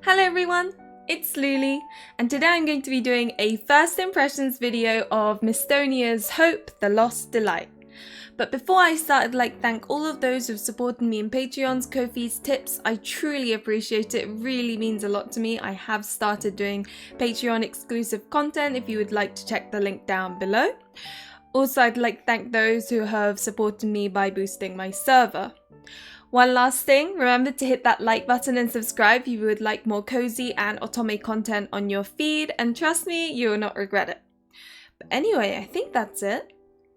Hello everyone, it's Luli, and today I'm going to be doing a first impressions video of Mistonia's Hope, the Lost Delight. But before I start, I'd like to thank all of those who've supported me in Patreons, Ko-fi's, tips. I truly appreciate it. It really means a lot to me. I have started doing Patreon exclusive content if you would like to check the link down below. Also, I'd like to thank those who have supported me by boosting my server. One last thing, remember to hit that like button and subscribe if you would like more cozy and otome content on your feed, and trust me, you will not regret it. But anyway, I think that's it.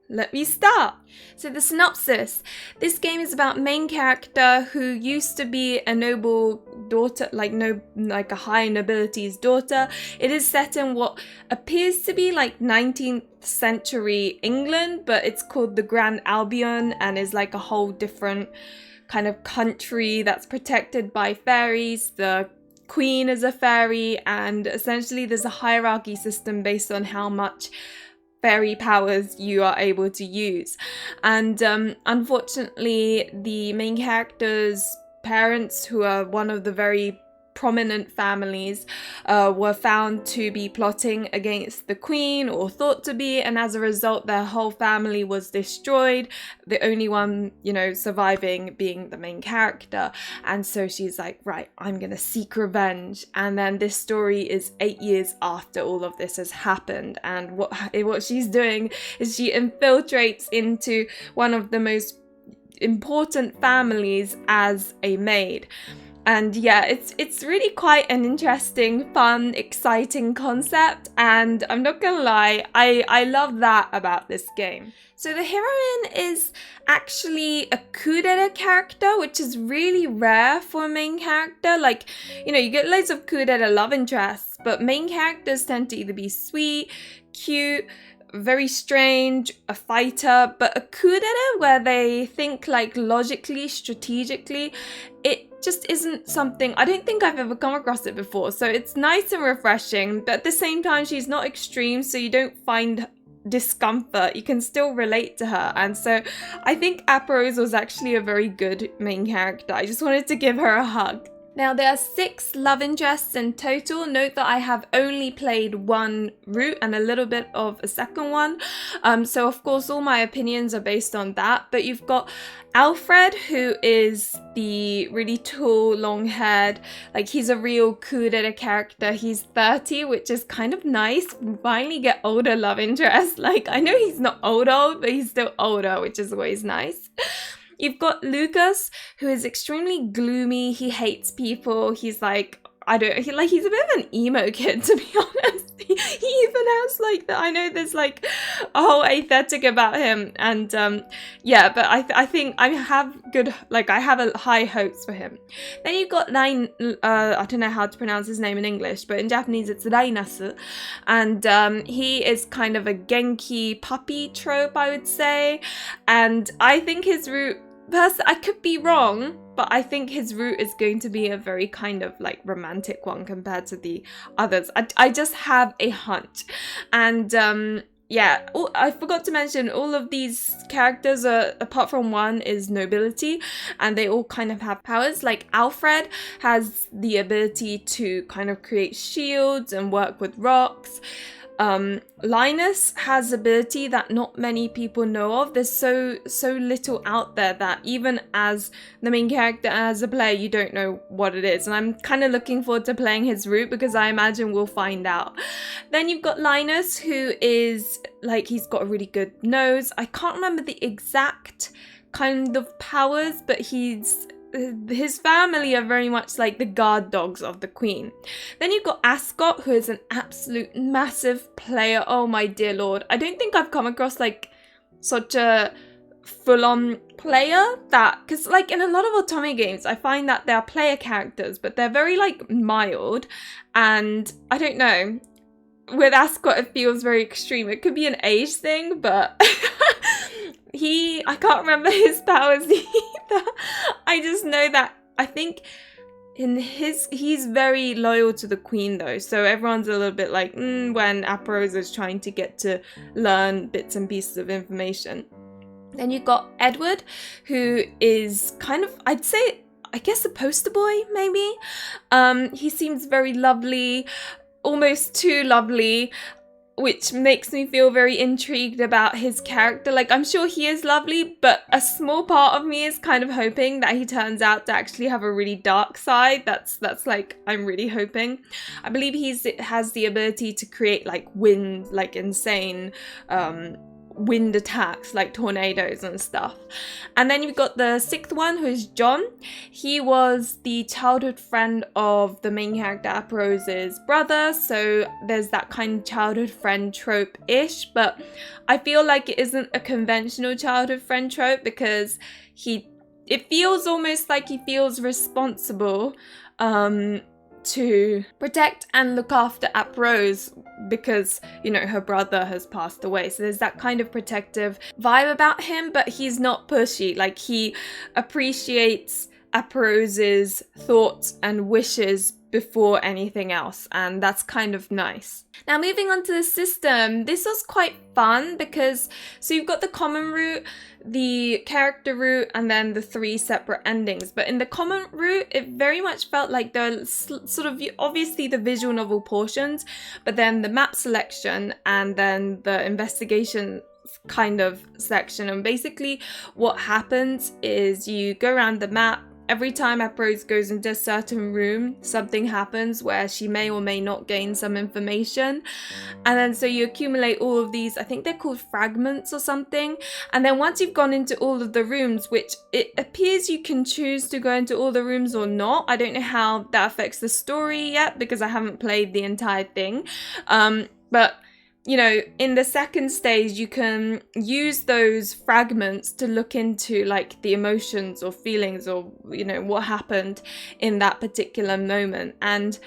Let me start! So the synopsis. This game is about main character who used to be a noble daughter, like a high nobility's daughter. It is set in what appears to be like 19th century England, but it's called the Grand Albion and is like a whole different kind of country that's protected by fairies. The queen is a fairy, and essentially there's a hierarchy system based on how much fairy powers you are able to use. And unfortunately, the main character's parents, who are one of the very prominent families, were found to be plotting against the queen, or thought to be, and as a result their whole family was destroyed, the only one, surviving being the main character. And so she's like, right, I'm gonna seek revenge. And then this story is 8 years after all of this has happened, and what she's doing is she infiltrates into one of the most important families as a maid. And yeah, it's really quite an interesting, fun, exciting concept, and I'm not gonna lie, I love that about this game. So the heroine is actually a coup d'etat character, which is really rare for a main character. Like, you get loads of coup d'etat love interests, but main characters tend to either be sweet, cute, very strange, a fighter, but a coup d'etat where they think like logically, strategically, it just isn't something, I don't think I've ever come across it before. So it's nice and refreshing, but at the same time she's not extreme, so you don't find discomfort, you can still relate to her. And so I think Aprose was actually a very good main character. I just wanted to give her a hug. Now there are 6 love interests in total. Note that I have only played one route and a little bit of a second one. So of course all my opinions are based on that. But you've got Alfred, who is the really tall, long-haired, like he's a real coup d'etat character. He's 30, which is kind of nice. We finally get older love interests. Like, I know he's not old, but he's still older, which is always nice. You've got Lucas, who is extremely gloomy. He hates people. He's like, he's a bit of an emo kid, to be honest. He even has like I know there's like a whole aesthetic about him, and yeah, but I think I have high hopes for him. Then you've got I don't know how to pronounce his name in English, but in Japanese it's Rainasu, and he is kind of a Genki puppy trope, I would say, and I think his route, I could be wrong, but I think his route is going to be a very kind of like romantic one compared to the others. I just have a hunch. And yeah, I forgot to mention all of these characters are, apart from one, is nobility, and they all kind of have powers. Like Alfred has the ability to kind of create shields and work with rocks. Linus has ability that not many people know of. There's so little out there that even as the main character and as a player you don't know what it is, and I'm kind of looking forward to playing his route because I imagine we'll find out. Then you've got Linus, who is like, he's got a really good nose. I can't remember the exact kind of powers, but his family are very much like the guard dogs of the queen. Then you've got Ascot, who is an absolute massive player. Oh my dear lord. I don't think I've come across like such a full-on player that, because like in a lot of otome games I find that there are player characters, but they're very like mild, and I don't know, with Ascot it feels very extreme. It could be an age thing, but I can't remember his powers either. I just know that I think he's very loyal to the queen though, so everyone's a little bit like when Aprose is trying to get to learn bits and pieces of information. Then you've got Edward, who is kind of, I'd say I guess a poster boy, maybe. He seems very lovely, almost too lovely, which makes me feel very intrigued about his character. Like, I'm sure he is lovely, but a small part of me is kind of hoping that he turns out to actually have a really dark side. That's like, I'm really hoping. I believe has the ability to create like wind, like insane wind attacks, like tornadoes and stuff. And then you've got the sixth one, who is John. He was the childhood friend of the main character Aprose's brother, so there's that kind of childhood friend trope-ish, but I feel like it isn't a conventional childhood friend trope, because it feels almost like he feels responsible to protect and look after Aprose, because, you know, her brother has passed away. So there's that kind of protective vibe about him, but he's not pushy. Like, he appreciates Aprose's thoughts and wishes before anything else, and that's kind of nice. Now, moving on to the system, this was quite fun because, so you've got the common route, the character route, and then the 3 separate endings. But in the common route, it very much felt like the sort of, obviously the visual novel portions, but then the map selection and then the investigation kind of section. And basically what happens is you go around the map. Every time Aprose goes into a certain room, something happens where she may or may not gain some information. And then so you accumulate all of these, I think they're called fragments or something. And then once you've gone into all of the rooms, which it appears you can choose to go into all the rooms or not. I don't know how that affects the story yet because I haven't played the entire thing. But you know, in the second stage, you can use those fragments to look into like the emotions or feelings or, you know, what happened in that particular moment. And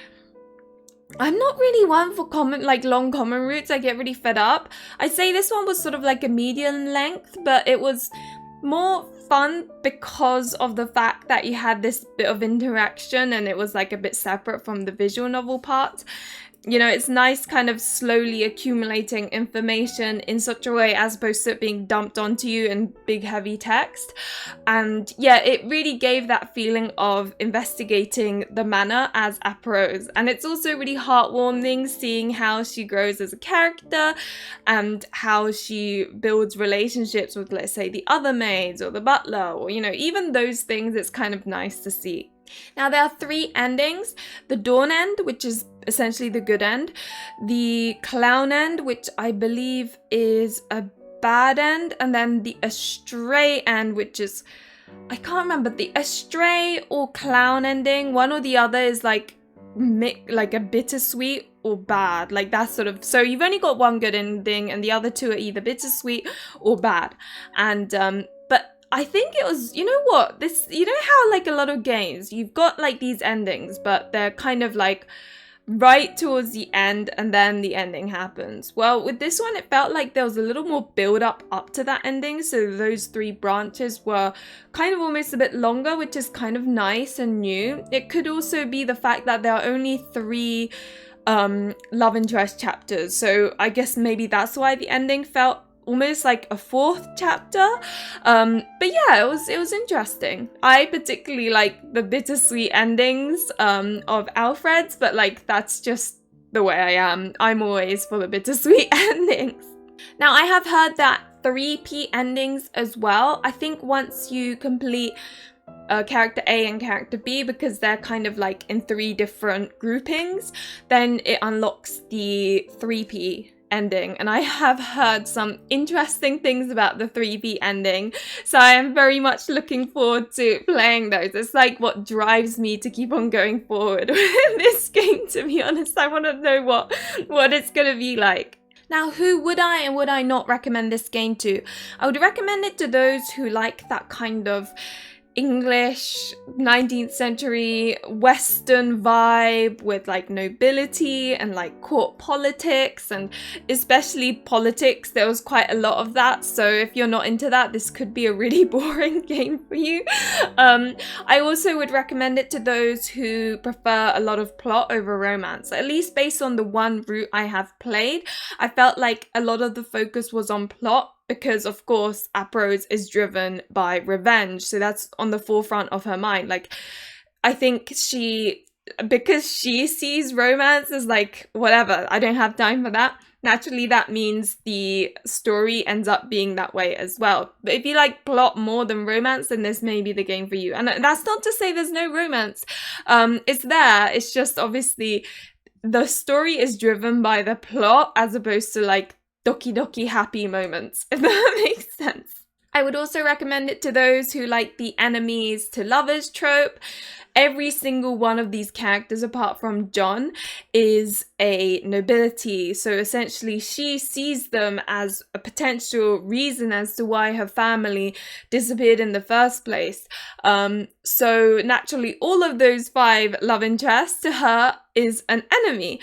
I'm not really one for long common routes. I get really fed up. I'd say this one was sort of like a medium length, but it was more fun because of the fact that you had this bit of interaction and it was like a bit separate from the visual novel part. You know, it's nice kind of slowly accumulating information in such a way as opposed to it being dumped onto you in big heavy text. And yeah, it really gave that feeling of investigating the manor as Aprose. And it's also really heartwarming seeing how she grows as a character and how she builds relationships with, let's say, the other maids or the butler, or, you know, even those things. It's kind of nice to see. Now, there are 3 endings: the dawn end, which is essentially the good end, the clown end, which I believe is a bad end, and then the astray end, which is, I can't remember, the astray or clown ending, one or the other is like a bittersweet or bad, like that sort of. So you've only got one good ending and the other 2 are either bittersweet or bad. And but I think it was, you know what, this, you know how like a lot of games, you've got like these endings, but they're kind of like right towards the end and then the ending happens. Well, with this one, it felt like there was a little more build up to that ending. So those 3 branches were kind of almost a bit longer, which is kind of nice and new. It could also be the fact that there are only 3 love interest chapters. So I guess maybe that's why the ending felt almost like a 4th chapter. But yeah, it was interesting. I particularly like the bittersweet endings of Alfred's, but like that's just the way I am. I'm always for the bittersweet endings. Now, I have heard that 3P endings as well. I think once you complete character A and character B, because they're kind of like in 3 different groupings, then it unlocks the 3P ending. And I have heard some interesting things about the 3P ending, so I am very much looking forward to playing those. It's like what drives me to keep on going forward with this game, to be honest. I want to know what it's gonna be like. Now, who would I and would I not recommend this game to? I would recommend it to those who like that kind of English 19th century Western vibe with like nobility and like court politics, and especially politics. There was quite a lot of that, so if you're not into that, this could be a really boring game for you. I also would recommend it to those who prefer a lot of plot over romance. At least based on the one route I have played, I felt like a lot of the focus was on plot because of course Aprose is driven by revenge, so that's on the forefront of her mind. Like, I think because she sees romance as like, whatever, I don't have time for that. Naturally, that means the story ends up being that way as well. But if you like plot more than romance, then this may be the game for you. And that's not to say there's no romance. It's there. It's just obviously the story is driven by the plot as opposed to like doki doki happy moments, if that makes sense. I would also recommend it to those who like the enemies to lovers trope. Every single one of these characters, apart from John, is a nobility. So essentially, she sees them as a potential reason as to why her family disappeared in the first place. So naturally, all of those 5 love interests to her is an enemy,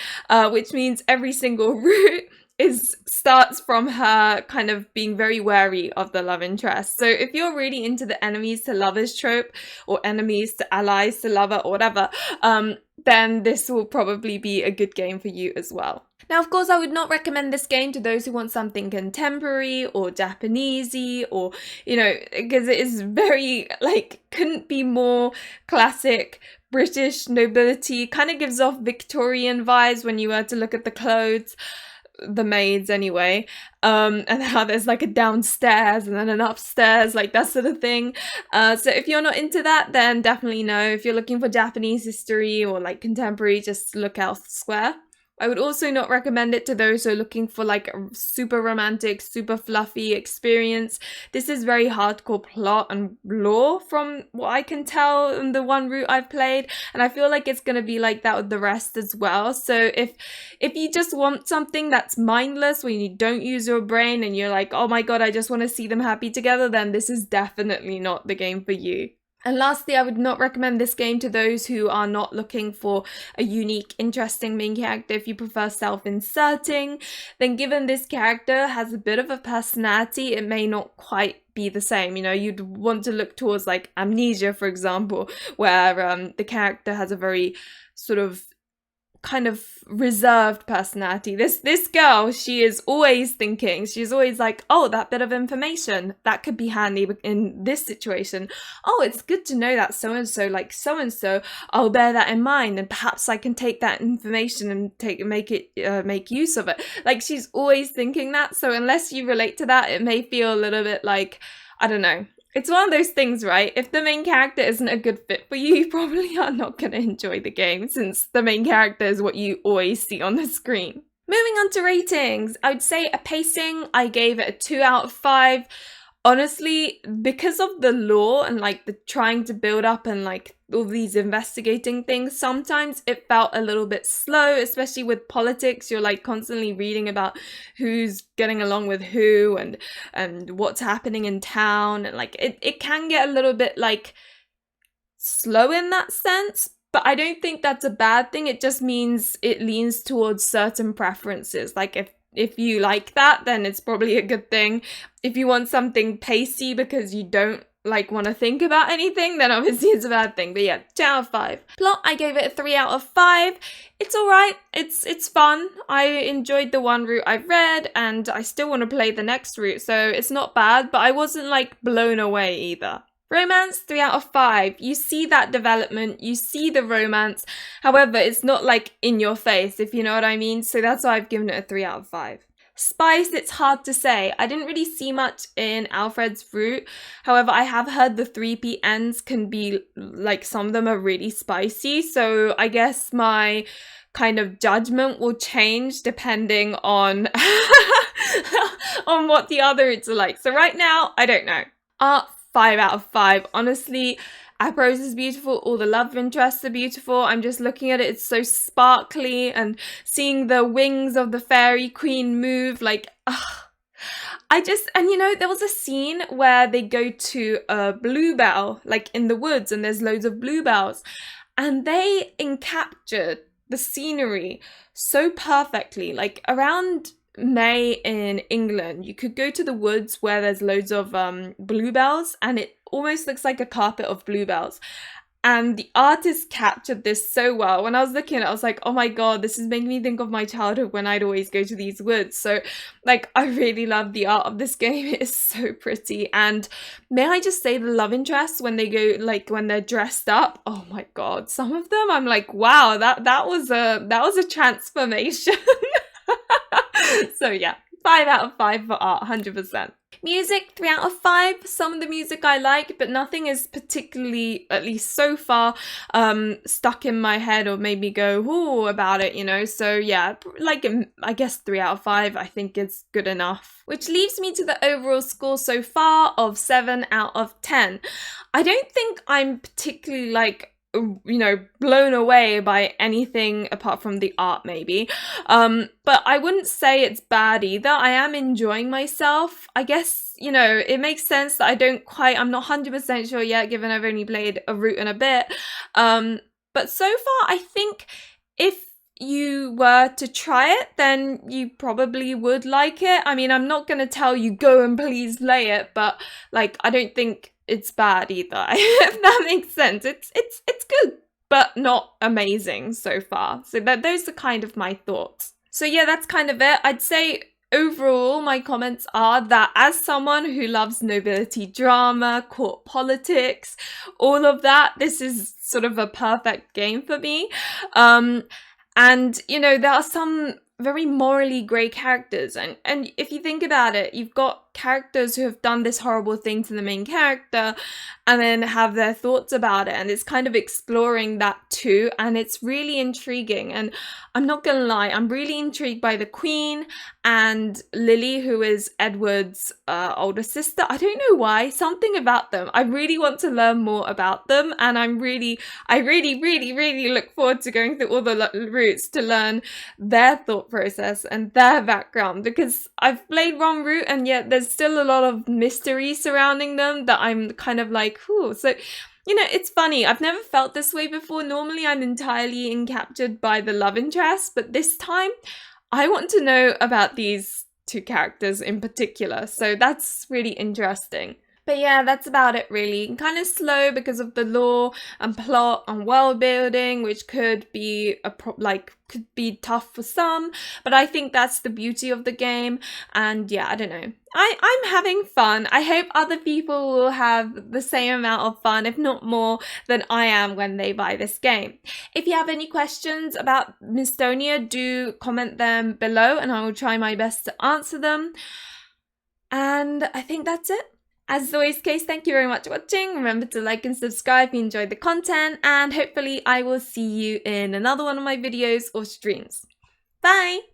which means every single route starts from her kind of being very wary of the love interest. So if you're really into the enemies to lovers trope, or enemies to allies to lover, or whatever, then this will probably be a good game for you as well. Now, of course, I would not recommend this game to those who want something contemporary or Japanesey, or, you know, because it is very, like, couldn't be more classic British nobility. Kind of gives off Victorian vibes when you were to look at the clothes. The maids anyway, and how there's like a downstairs and then an upstairs, like that sort of thing. So if you're not into that, then definitely no. If you're looking for Japanese history or like contemporary, just look elsewhere. I would also not recommend it to those who are looking for like a super romantic, super fluffy experience. This is very hardcore plot and lore from what I can tell in the one route I've played, and I feel like it's going to be like that with the rest as well. So if you just want something that's mindless, when you don't use your brain and you're like, oh my god, I just want to see them happy together, then this is definitely not the game for you. And lastly, I would not recommend this game to those who are not looking for a unique, interesting main character. If you prefer self-inserting, then given this character has a bit of a personality, it may not quite be the same. You know, you'd want to look towards like Amnesia, for example, where the character has a very sort of kind of reserved personality. This girl, she is always thinking, she's always like, oh, that bit of information, that could be handy in this situation. Oh, it's good to know that so-and-so, like so-and-so, I'll bear that in mind, and perhaps I can take that information and make use of it. Like, she's always thinking that, so unless you relate to that, it may feel a little bit like, I don't know. It's one of those things, right? If the main character isn't a good fit for you, you probably are not going to enjoy the game, since the main character is what you always see on the screen. Moving on to ratings, I would say a pacing, I gave it a 2 out of 5. Honestly, because of the lore and like the trying to build up and like all these investigating things, sometimes it felt a little bit slow, especially with politics. You're like constantly reading about who's getting along with who and what's happening in town, and like it can get a little bit like slow in that sense. But I don't think that's a bad thing. It just means it leans towards certain preferences. Like if you like that, then it's probably a good thing. If you want something pacey because you don't like want to think about anything, then obviously it's a bad thing. But yeah, 2 out of 5. Plot, I gave it a 3 out of 5. It's alright. It's fun. I enjoyed the one route I've read, and I still want to play the next route, so it's not bad, but I wasn't like blown away either. Romance, 3 out of 5. You see that development, you see the romance. However, it's not like in your face, if you know what I mean. So that's why I've given it a 3 out of 5. Spice, it's hard to say. I didn't really see much in Alfred's route. However, I have heard the 3P ends can be, like, some of them are really spicy. So I guess my kind of judgment will change depending on on what the other routes are like. So right now, I don't know. Art, 5 out of 5. Honestly, Aprose is beautiful. All the love interests are beautiful. I'm just looking at it. It's so sparkly, and seeing the wings of the fairy queen move, like, and you know, there was a scene where they go to a bluebell, like in the woods, and there's loads of bluebells, and they encaptured the scenery so perfectly. Like around May in England, you could go to the woods where there's loads of bluebells, and it almost looks like a carpet of bluebells. and the artist captured this so well. When I was looking at it, I was like, oh my god, this is making me think of my childhood when I'd always go to these woods. So like, I really love the art of this game. It is so pretty. And may I just say, the love interests, when they go, like when they're dressed up, oh my god, some of them I'm like, wow, that was a transformation. So yeah, 5 out of 5 for art, 100%. Music, 3 out of 5. Some of the music I like, but nothing is particularly, at least so far, stuck in my head or made me go, ooh, about it, you know? So yeah, like, I guess 3 out of 5, I think is good enough. Which leaves me to the overall score so far of 7 out of 10. I don't think I'm particularly, like, you know, blown away by anything apart from the art maybe, but I wouldn't say it's bad either. I am enjoying myself. I guess, you know, it makes sense that I'm not 100% sure yet, given I've only played a route and a bit, but so far I think if you were to try it, then you probably would like it. I mean, I'm not gonna tell you go and please play it, but like, I don't think it's bad either, if that makes sense. It's good, but not amazing so far. So those are kind of my thoughts. So yeah, that's kind of it. I'd say overall, my comments are that as someone who loves nobility drama, court politics, all of that, this is sort of a perfect game for me. And, you know, there are some very morally grey characters, and if you think about it, you've got characters who have done this horrible thing to the main character and then have their thoughts about it, and it's kind of exploring that too, and it's really intriguing. And I'm not gonna lie, I'm really intrigued by the Queen and Lily, who is Edward's older sister. I don't know why, something about them. I really want to learn more about them, and I really look forward to going through all the routes to learn their thought process and their background, because I've played one route and yet there's still a lot of mystery surrounding them that I'm kind of like, ooh. So, you know, it's funny. I've never felt this way before. Normally I'm entirely encaptured by the love interest, but this time I want to know about these two characters in particular. So that's really interesting. But yeah, that's about it really. Kind of slow because of the lore and plot and world building, which could be could be tough for some, but I think that's the beauty of the game. And yeah, I don't know. I'm having fun. I hope other people will have the same amount of fun, if not more, than I am when they buy this game. If you have any questions about Mistonia, do comment them below and I will try my best to answer them. And I think that's it. As always, case, thank you very much for watching. Remember to like and subscribe if you enjoyed the content, and hopefully I will see you in another one of my videos or streams. Bye!